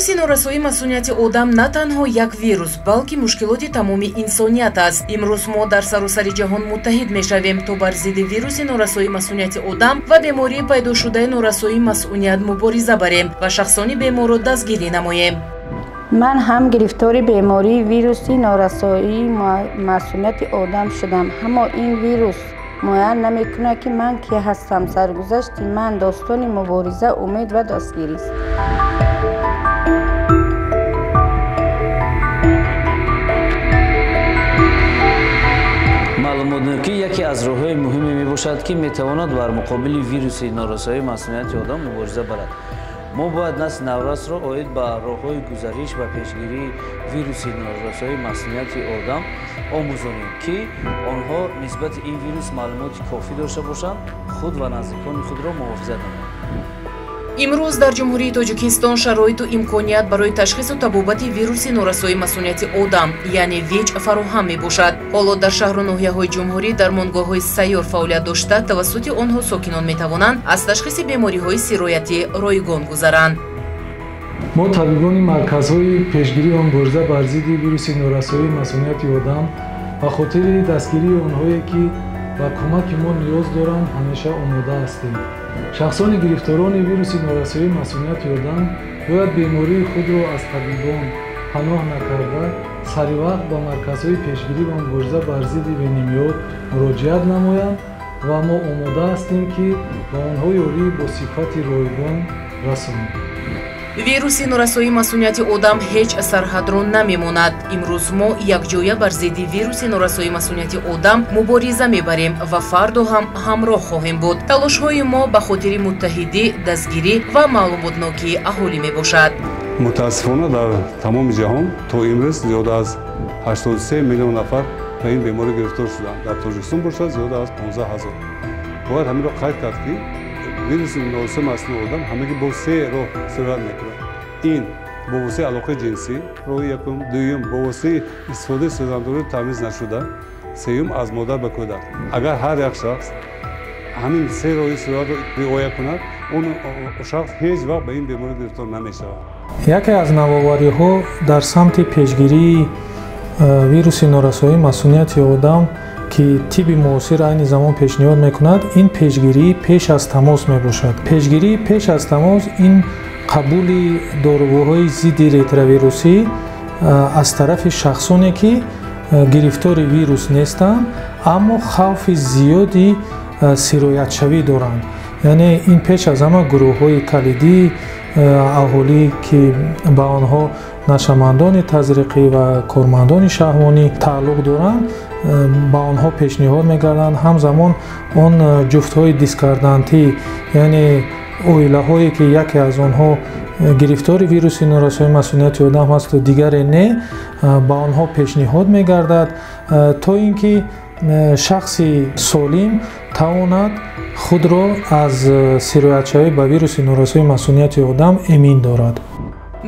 вируси норасоии мас'улияти одам на танҳо як вирус, балки мушкилоти тамоми инсоният аст. имрӯз мо дар саросари ҷаҳон муттаҳид мешавем то бар зидди вируси норасоии мас'улияти одам ва бемории пайдошудаи норасоии мас'улият мубориза барем ва шахсони беморро дастгирӣ намоем. من هم گرفتار بیماری ویروسی نارسایی مسئولیت آدم شدم، اما این ویروس معین نمیکنه که من کی هستم. سرگذشت من داستان مبارزه، امید و دستگیری است. маълумотнокӣ яке аз роҳҳои муҳиме мебошад ки метавонад бар муқобили вируси норасоии масъулияти одам мубориза барад. мо бояд насли наврасро оид ба роҳҳои гузариш ва пешгирии вируси норасоии масъулияти одам омӯзонем ки онҳо нисбати ин вирус маълумоти кофӣ дошта бошанд, худ ва наздикони худро муҳофизат намоянд. имрӯз дар ҷумҳурии тоҷикистон шароиту имконият барои ташхису табобати вируси норасоии масъулияти одам яъне ВИЧ фароҳам мебошад. ҳоло дар шаҳру ноҳияҳои ҷумҳурӣ дармонгоҳҳои сайёр фаъолият дошта, тавассути онҳо сокинон метавонанд аз ташхиси бемориҳои сироятӣ ройгон гузаранд. мо табибони марказҳои пешгирии мубориза бар зидди вируси норасоии масъулияти одам ба хотири дастгирии онҳое ки ба кӯмаки мо ниёз доранд ҳамеша омода ҳастем. шахсони гирифторони вируси норасоии масъулияти одам бояд бемории худро аз табибон паноҳ накарда саривақт ба марказҳои пешгирӣ ва мубориза бар зидди бенамиёт муроҷиат намоянд ва мо омода ҳастем ки ба онҳо ёрии босифати ройгон расонем. вируси норасоии масъулияти одам ҳеҷ сарҳадро намемонад. имрӯз мо якҷоя бар зидди вируси норасоии масъулияти одам мубориза мебарем ва фардо ҳам ҳамроҳ хоҳем буд. талошҳои мо ба хотири муттаҳидӣ, дастгирӣ ва маълумотнокии аҳолӣ мебошад. мутаассифона дар тамоми ҷаҳон то имрӯз зиёда аз 83 миллион нафар ба ин беморӣ гирифтор шуданд. дар тоҷикистон бошад зиёда аз 15 000. бояд ҳаминро қайд кард ки вируси норасоии масъулияти одам ҳамагӣ бо се роҳ сироят мекунад. ин бо воситаи алоқаи ҷинсӣ, роҳи якум; дуюм бо воситаи истифодаи сӯзандории тамиз нашуда; сеюм аз модар ба кӯдак. агар ҳар як шахс ҳамин се роҳи сироятро риоя кунад, он шахс ҳеҷ вақт ба ин беморӣ гирифтор намешавад. яке аз навовариҳо дар самти пешгирии вируси норасоии масъулияти одам ки тибби муосир айни замон пешниҳод мекунад, ин пешгирӣ пеш аз тамос мебошад. пешгирӣ пеш аз тамос ин қабули дорувоҳои зидди ретровирусӣ аз тарафи шахсоне ки гирифтори вирус нестанд, аммо хавфи зиёди сироятшавӣ доранд. яъне ин пеш аз ҳама гурӯҳҳои калидии аҳолӣ ки ба онҳо нашамандони тазриқӣ ва кормандони шаҳвонӣ тааллуқ доранд, ба онҳо пешниҳод мегарданд. ҳамзамон он ҷуфтҳои дискордантӣ, яъне оилаҳое ки яке аз онҳо гирифтори вируси норасоии масъулияти одам ҳасту дигаре не, ба онҳо пешниҳод мегардад то ин ки шахси солим тавонад худро аз сироятшавӣ ба вируси норасоии масъулияти одам эмин дорад.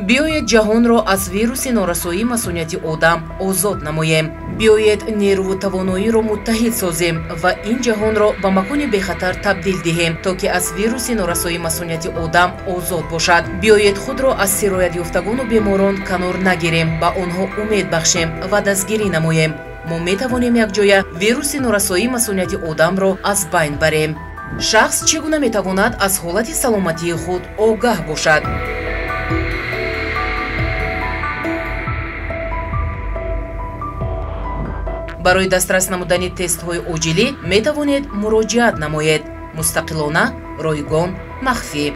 биёед ҷаҳонро аз вируси норасоии масъулияти одам озод намоем. биёед нерву тавоноиро муттаҳид созем ва ин ҷаҳонро ба макони бехатар табдил диҳем, то ки аз вируси норасоии масъулияти одам озод бошад. биёед худро аз сироятёфтагону беморон канор нагирем, ба онҳо умед бахшем ва дастгирӣ намоем. мо метавонем якҷоя вируси норасоии масъулияти одамро аз байн барем. шахс чӣ гуна метавонад аз ҳолати саломатии худ огаҳ бошад? барои дастрас намудани тестҳои оҷилӣ метавонед муроҷиат намоед. мустақилона, ройгон, махфӣ.